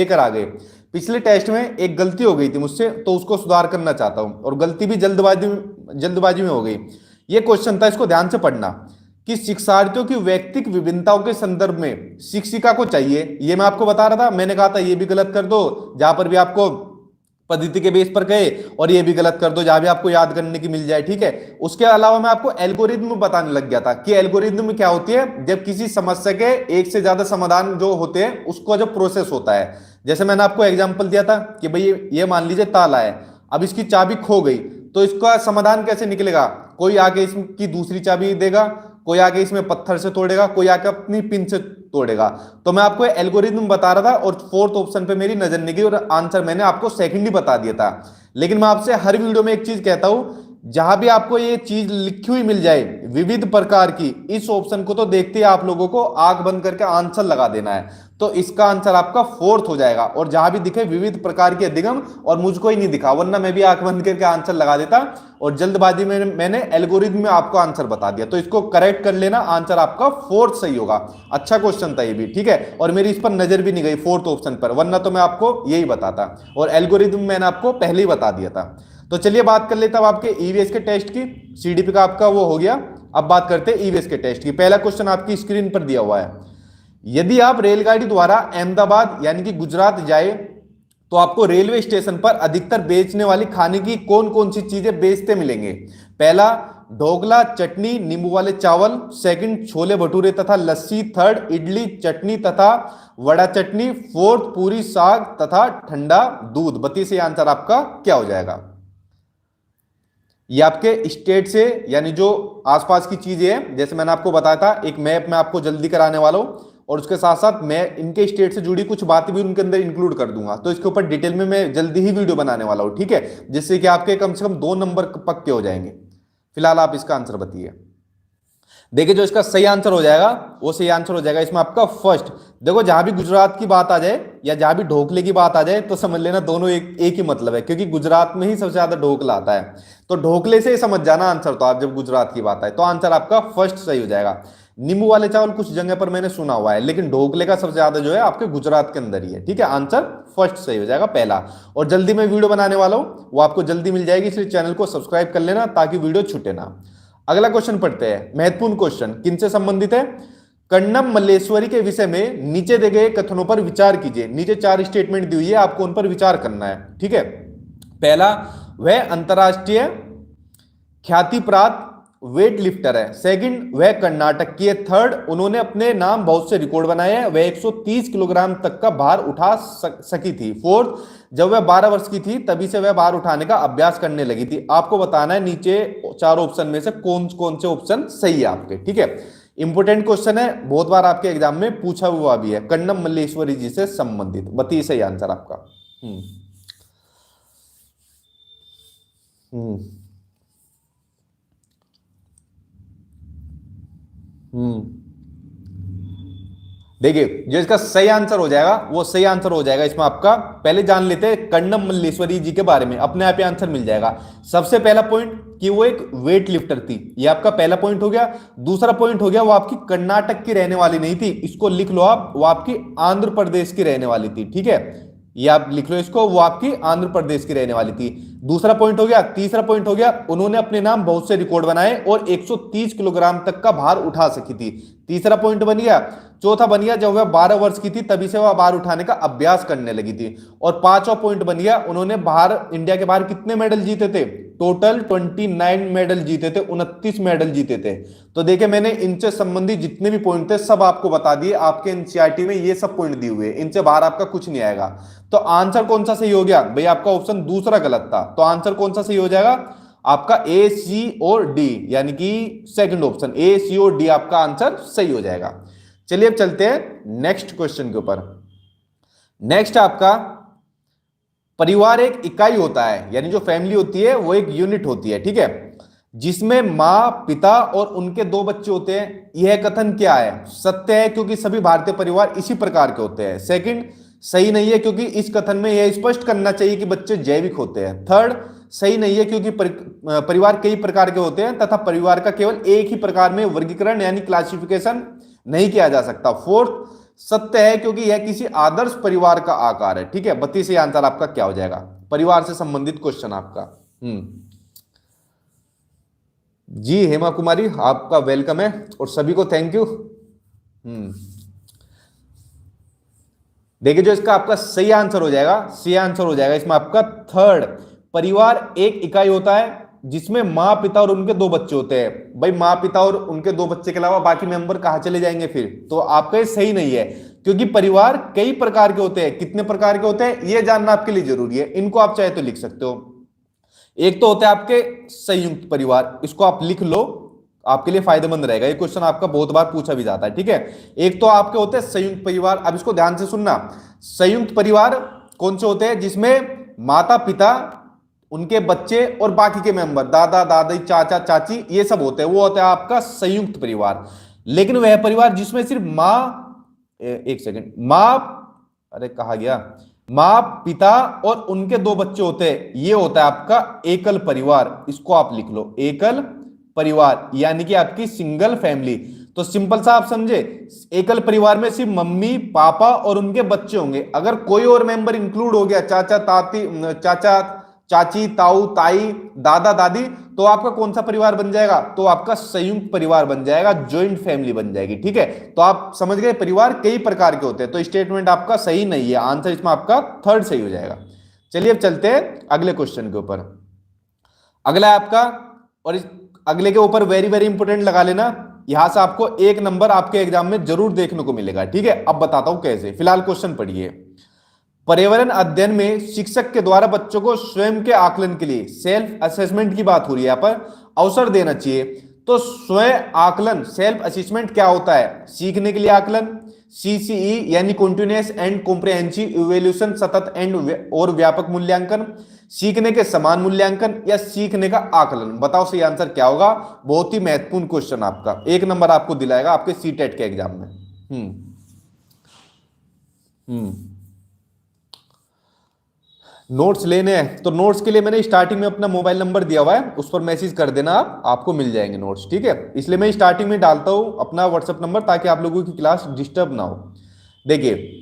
लेकर आ गए। पिछले टेस्ट में एक गलती हो गई थी मुझसे, तो उसको सुधार करना चाहता हूं, और गलती भी जल्दबाजी में हो गई। ये क्वेश्चन था, इसको ध्यान से पढ़ना, कि शिक्षार्थियों की व्यक्तिगत विभिन्नताओं के संदर्भ में शिक्षिका को चाहिए। ये मैं आपको बता रहा था, मैंने कहा था ये भी गलत कर दो जहां पर भी आपको पद्धति के बेस पर गए, और ये भी गलत कर दो जहां भी आपको याद करने की मिल जाए, ठीक है। उसके अलावा मैं आपको एल्गोरिज्म बताने लग गया था कि एल्गोरिज्म क्या होती है, जब किसी समस्या के एक से ज्यादा समाधान जो होते हैं उसको जब प्रोसेस होता है। जैसे मैंने आपको एग्जांपल दिया था कि भाई ये मान लीजिए ताला है, अब इसकी चाबी खो गई, तो इसका समाधान कैसे निकलेगा? कोई आके इसकी दूसरी चाबी देगा, कोई आके इसमें पत्थर से तोड़ेगा, कोई आके अपनी पिन से तोड़ेगा। तो मैं आपको एल्गोरिथम बता रहा था और फोर्थ ऑप्शन पे मेरी नजर नहीं गई, और आंसर मैंने आपको सेकंड ही बता दिया था। लेकिन मैं आपसे हर वीडियो में एक चीज कहता हूं, जहां भी आपको ये चीज लिखी हुई मिल जाए विविध प्रकार की, इस ऑप्शन को तो देखते ही आप लोगों को आंख बंद करके आंसर लगा देना है। तो इसका आंसर आपका फोर्थ हो जाएगा। और जहां भी दिखे विविध प्रकार के अधिगम, और मुझको ही नहीं दिखा, वरना मैं भी आंख बंद करके आंसर लगा देता, और जल्दबाजी में मैंने एल्गोरिथम में आपको आंसर बता दिया। तो इसको करेक्ट कर लेना, आंसर आपका फोर्थ सही होगा। अच्छा क्वेश्चन था ये भी, ठीक है। और मेरी इस पर नजर भी नहीं गई फोर्थ ऑप्शन पर, वरना तो मैं आपको यही बताता, और एल्गोरिथम मैंने आपको पहले ही बता दिया था। तो चलिए बात कर लेता हूं आपके ईवीएस के टेस्ट की। सीडीपी का आपका वो हो गया, अब बात करते हैं ईवीएस के टेस्ट की। पहला क्वेश्चन आपकी स्क्रीन पर दिया हुआ है, यदि आप रेलगाड़ी द्वारा अहमदाबाद यानी कि गुजरात जाए, तो आपको रेलवे स्टेशन पर अधिकतर बेचने वाली खाने की कौन कौन सी चीजें बेचते मिलेंगे? पहला, ढोकला, चटनी, नींबू वाले चावल। सेकंड, छोले भटूरे तथा लस्सी। थर्ड, इडली, चटनी तथा वड़ा चटनी। फोर्थ, पूरी, साग तथा ठंडा दूध। बताइए से आंसर आपका क्या हो जाएगा? ये आपके स्टेट से, यानी जो आसपास की चीजें हैं, जैसे मैंने आपको बताया था, एक मैप में आपको जल्दी कराने वाला हूं, और उसके साथ साथ मैं इनके स्टेट से जुड़ी कुछ बातें भी उनके अंदर इंक्लूड कर दूंगा। तो इसके ऊपर डिटेल में मैं जल्दी ही वीडियो बनाने वाला हूं, ठीक है, जिससे कि आपके कम से कम 2 नंबर पक्के हो जाएंगे। फिलहाल आप इसका आंसर बताइए। देखिए, जो इसका सही आंसर हो जाएगा वो सही आंसर हो जाएगा इसमें आपका फर्स्ट। देखो, जहां भी गुजरात की बात आ जाए या जहां भी ढोकले की बात आ जाए, तो समझ लेना दोनों एक ही मतलब है, क्योंकि गुजरात में ही सबसे ज्यादा ढोकला आता है। तो ढोकले से ही समझ जाना आंसर, तो आप जब गुजरात की बात आए तो आंसर आपका फर्स्ट सही हो जाएगा। नींबू वाले चावल कुछ जगह पर मैंने सुना हुआ है, लेकिन ढोकले का सबसे ज्यादा जो है आपके गुजरात के अंदर ही है, ठीक है। आंसर फर्स्ट सही हो जाएगा, पहला। और जल्दी मैं वीडियो बनाने वाला हूं, वो आपको जल्दी मिल जाएगी, इसलिए चैनल को सब्सक्राइब कर लेना ताकि वीडियो छूटे ना। अगला क्वेश्चन पढ़ते हैं, महत्वपूर्ण क्वेश्चन, किनसे संबंधित है? कन्नम मल्लेश्वरी के विषय में नीचे दिए गए कथनों पर विचार कीजिए। नीचे 4 स्टेटमेंट दी हुई है, आपको उन पर विचार करना है, ठीक है। पहला, वह अंतरराष्ट्रीय ख्याति प्राप्त वेट लिफ्टर है। सेकंड, वह कर्नाटक की है। थर्ड, उन्होंने अपने नाम बहुत से रिकॉर्ड बनाए हैं। वह 130 किलोग्राम तक का भार उठा सकी थी। फोर्थ, जब वह 12 वर्ष की थी तभी से वह भार उठाने का अभ्यास करने लगी थी। आपको बताना है नीचे 4 ऑप्शन में से कौन कौन से ऑप्शन सही है आपके, ठीक है। इंपोर्टेंट क्वेश्चन है, बहुत बार आपके एग्जाम में पूछा हुआ भी है, कन्नम मल्लेश्वरी जी से संबंधित। बताइए सही आंसर आपका। हम्म हम्म देखिए, जो इसका सही आंसर हो जाएगा वो सही आंसर हो जाएगा इसमें आपका। पहले जान लेते हैं कन्नम मल्लेश्वरी जी के बारे में, अपने आप ही आंसर मिल जाएगा। सबसे पहला पॉइंट कि वो एक वेट लिफ्टर थी, ये आपका पहला पॉइंट हो गया। दूसरा पॉइंट हो गया, वो आपकी कर्नाटक की रहने वाली नहीं थी, इसको लिख लो आप, वो आपकी आंध्र प्रदेश की रहने वाली थी, ठीक है। ये आप लिख लो इसको, वो आपकी आंध्र प्रदेश की रहने वाली थी। दूसरा पॉइंट हो गया। तीसरा पॉइंट हो गया, उन्होंने अपने नाम बहुत से रिकॉर्ड बनाए और 130 किलोग्राम तक का भार उठा सकी थी। तीसरा पॉइंट बन गया। चौथा बन गया, जब वह 12 वर्ष की थी तभी से वह भार उठाने का अभ्यास करने लगी थी। और पांचवा पॉइंट बन गया, उन्होंने बाहर इंडिया के बाहर कितने मेडल जीते थे? टोटल 29 मेडल जीते थे, 29 मेडल जीते थे। तो देखिए, मैंने इनसे संबंधित जितने भी पॉइंट थे सब आपको बता दिए, आपके एनसीईआरटी में ये सब पॉइंट दिए हुए, इनसे बाहर आपका कुछ नहीं आएगा। तो आंसर कौन सा सही हो गया भाई? आपका ऑप्शन दूसरा गलत था, तो आंसर कौन सा सही हो जाएगा? आपका ए, सी और डी, यानी कि सेकंड ऑप्शन ए, सी और डी आपका आंसर सही हो जाएगा। चलिए अब चलते हैं नेक्स्ट क्वेश्चन के ऊपर। नेक्स्ट आपका, परिवार एक इकाई होता है, यानी जो फैमिली होती है वो एक यूनिट होती है, ठीक है, जिसमें मां, पिता और उनके 2 बच्चे होते हैं। यह कथन क्या है? सत्य है, क्योंकि सभी भारतीय परिवार इसी प्रकार के होते हैं। सेकंड, सही नहीं है, क्योंकि इस कथन में यह स्पष्ट करना चाहिए कि बच्चे जैविक होते हैं। थर्ड, सही नहीं है, क्योंकि परिवार कई प्रकार के होते हैं तथा परिवार का केवल एक ही प्रकार में वर्गीकरण यानी क्लासिफिकेशन नहीं किया जा सकता। फोर्थ, सत्य है क्योंकि यह किसी आदर्श परिवार का आकार है। ठीक है, 32 आंसर आपका क्या हो जाएगा, परिवार से संबंधित क्वेश्चन आपका। जी हेमा कुमारी, आपका वेलकम है और सभी को थैंक यू। देखिए जो इसका आपका सही आंसर हो जाएगा, सही आंसर हो जाएगा इसमें आपका थर्ड। परिवार एक इकाई होता है जिसमें माँ पिता और उनके 2 बच्चे होते हैं। भाई माँ पिता और उनके 2 बच्चे के अलावा बाकी मेंबर कहां चले जाएंगे फिर, तो आपका ये सही नहीं है क्योंकि परिवार कई प्रकार के होते हैं। कितने प्रकार के होते हैं ये जानना आपके लिए जरूरी है, इनको आप चाहे तो लिख सकते हो। एक तो होते हैं आपके संयुक्त परिवार, इसको आप लिख लो, आपके लिए फायदेमंद रहेगा, ये क्वेश्चन आपका बहुत बार पूछा भी जाता है। ठीक है, एक तो आपके होते हैं संयुक्त परिवार। अब इसको ध्यान से सुनना, संयुक्त परिवार कौन से होते हैं, जिसमें माता पिता, उनके बच्चे और बाकी के मेंबर, दादा दादी चाचा चाची, ये सब होते हैं, वो होता है आपका संयुक्त परिवार। लेकिन वह परिवार जिसमें सिर्फ एक सेकंड, अरे कहा गया, माँ पिता और उनके 2 बच्चे होते हैं, ये होता है आपका एकल परिवार। इसको आप लिख लो, एकल परिवार यानी कि आपकी सिंगल फैमिली। तो सिंपल सा आप समझे, एकल परिवार में सिर्फ मम्मी पापा और उनके बच्चे होंगे। अगर कोई और मेंबर इंक्लूड हो गया, चाचा चाची ताऊ ताई दादा दादी, तो आपका कौन सा परिवार बन जाएगा, तो आपका संयुक्त परिवार बन जाएगा, ज्वाइंट फैमिली बन जाएगी। ठीक है, तो आप समझ गए परिवार कई प्रकार के होते हैं। तो स्टेटमेंट आपका सही नहीं है, आंसर इसमें आपका थर्ड सही हो जाएगा। चलिए अब चलते हैं अगले क्वेश्चन के ऊपर। अगला है आपका, और इस अगले के ऊपर वेरी वेरी इंपोर्टेंट लगा लेना, यहां से आपको 1 नंबर आपके एग्जाम में जरूर देखने को मिलेगा। ठीक है, अब बताता हूं कैसे। फिलहाल क्वेश्चन पढ़िए। पर्यावरण अध्ययन में शिक्षक के द्वारा बच्चों को स्वयं के आकलन के लिए, सेल्फ असेसमेंट की बात हो रही है यहां पर, अवसर देना चाहिए। तो स्वयं आकलन, सेल्फ असेसमेंट क्या होता है, सीखने के लिए आकलन, सीसीई यानी कंटीन्यूअस एंड कॉम्प्रिहेंसिव इवैल्यूएशन, सतत एंड और व्यापक मूल्यांकन, सीखने के समान मूल्यांकन, या सीखने का आकलन। बताओ सही आंसर क्या होगा। बहुत ही महत्वपूर्ण क्वेश्चन आपका, 1 नंबर आपको दिलाएगा आपके सीटेट के एग्जाम में। नोट्स लेने हैं तो नोट्स के लिए मैंने स्टार्टिंग में अपना मोबाइल नंबर दिया हुआ है, उस पर मैसेज कर देना, आपको मिल जाएंगे नोट्स। ठीक है, इसलिए मैं स्टार्टिंग में डालता हूं अपना व्हाट्सएप नंबर, ताकि आप लोगों की क्लास डिस्टर्ब ना हो। देखिए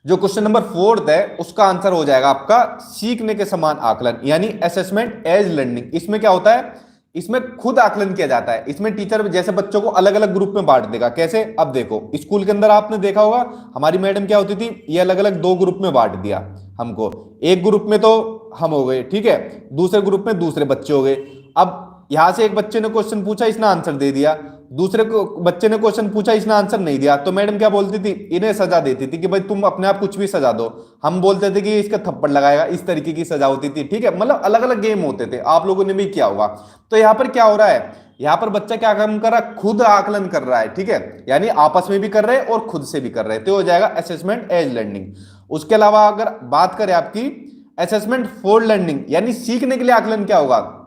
जो क्वेश्चन नंबर 4 है उसका आंसर हो जाएगा आपका सीखने के समान आकलन, यानी असेसमेंट एज लर्निंग। इसमें क्या होता है, इसमें खुद आकलन किया जाता है। इसमें टीचर जैसे बच्चों को अलग अलग ग्रुप में बांट देगा। कैसे, अब देखो स्कूल के अंदर आपने देखा होगा हमारी मैडम क्या होती थी, ये अलग अलग 2 ग्रुप में बांट दिया हमको। एक ग्रुप में तो हम हो गए, ठीक है, दूसरे ग्रुप में दूसरे बच्चे हो गए। अब यहां से एक बच्चे ने क्वेश्चन पूछा, इसने आंसर दे दिया, दूसरे को बच्चे ने क्वेश्चन पूछा, इसने आंसर नहीं दिया, तो मैडम क्या बोलती थी, इन्हें सजा देती थी कि भाई तुम अपने आप कुछ भी सजा दो। हम बोलते थे कि इसका थप्पड़ लगाएगा, इस तरीके की सजा होती थी। ठीक है, मतलब अलग अलग गेम होते थे, आप लोगों ने भी किया होगा। तो यहां पर क्या हो रहा है, यहां पर बच्चा क्या काम कर रहा है, खुद आकलन कर रहा है। ठीक है, यानी आपस में भी कर रहे हैं और खुद से भी कर रहे हैं, तो हो जाएगा असेसमेंट एज लर्निंग। उसके अलावा अगर बात करें आपकी असेसमेंट फॉर लर्निंग, यानी सीखने के लिए आकलन क्या होगा,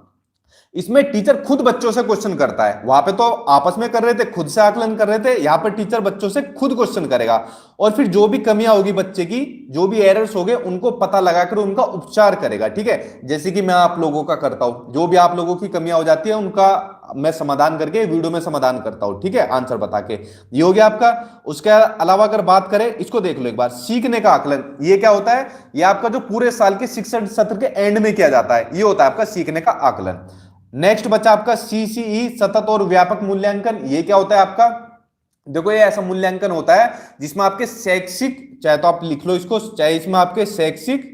इसमें टीचर खुद बच्चों से क्वेश्चन करता है। वहां पे तो आपस में कर रहे थे, खुद से आकलन कर रहे थे, यहां पर टीचर बच्चों से खुद क्वेश्चन करेगा और फिर जो भी कमियां होगी बच्चे की, जो भी एरर्स होंगे, उनको पता लगाकर उनका उपचार करेगा। ठीक है, जैसे कि मैं आप लोगों का करता हूं, जो भी आप लोगों की कमियां हो जाती है उनका मैं समाधान करके वीडियो में समाधान करता हूं। ठीक है, आंसर बता के, ये हो गया आपका। उसके अलावा अगर बात करें, इसको देख लो एक बार, सीखने का आकलन, ये क्या होता है, ये आपका जो पूरे साल के शिक्षण सत्र के एंड में किया जाता है, ये होता है आपका सीखने का आकलन। नेक्स्ट बचा आपका सीसीई, सतत और व्यापक मूल्यांकन। ये क्या होता है आपका, देखो ये ऐसा मूल्यांकन होता है जिसमें आपके शैक्षिक, चाहे तो आप लिख लो इसको, चाहे इसमें आपके शैक्षिक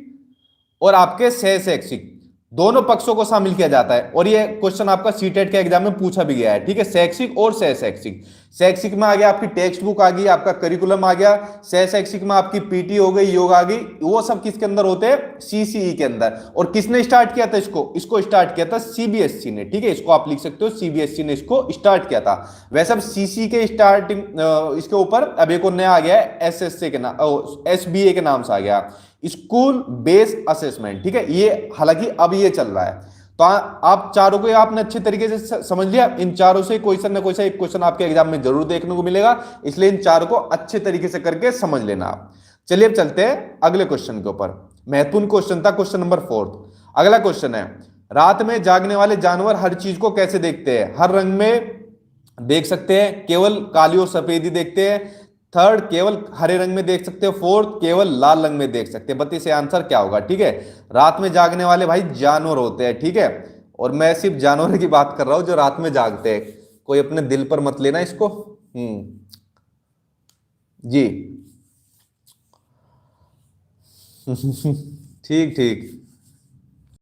और आपके सह शैक्षिक दोनों पक्षों को शामिल किया जाता है। और ये क्वेश्चन आपका सीटेट के एग्जाम में पूछा भी गया है। ठीक है, शैक्षिक और सह शैक्षिक, शैक्षिक में आ गया आपकी टेक्स्ट बुक आ गई, आपका करिकुलम आ गया, सह शैक्षिक में आपकी पीटी हो गई, योग आ गई, वो सब किसके अंदर होते हैं, सीसीई के अंदर। और किसने स्टार्ट किया था इसको स्टार्ट किया था सीबीएसई ने। ठीक है, इसको आप लिख सकते हो, सीबीएसई ने इसको स्टार्ट किया था। वैसे अब सीसी के स्टार्टिंग इसके ऊपर अब एक और नया आ गया है, एसएससी के नाम, एसबीए के नाम से आ गया, स्कूल बेस्ड असेसमेंट। ठीक है, ये हालांकि अब ये चल रहा है। तो आप चारों को आपने अच्छे तरीके से समझ लिया। इन चारों से कोई ना कोई सा एक क्वेश्चन आपके एग्जाम में जरूर देखने को मिलेगा, इसलिए इन चारों को अच्छे तरीके से करके समझ लेना आप। चलिए अब चलते हैं अगले क्वेश्चन के ऊपर। महत्वपूर्ण क्वेश्चन था क्वेश्चन नंबर 4। अगला क्वेश्चन है, रात में जागने वाले जानवर हर चीज को कैसे देखते हैं, हर रंग में देख सकते हैं, केवल काली और सफेद ही देखते हैं, थर्ड केवल हरे रंग में देख सकते हो, फोर्थ केवल लाल रंग में देख सकते हैं। बताइए इसका आंसर क्या होगा। ठीक है, रात में जागने वाले भाई जानवर होते हैं। ठीक है, और मैं सिर्फ जानवर की बात कर रहा हूं जो रात में जागते हैं, कोई अपने दिल पर मत लेना इसको। जी। ठीक ठीक।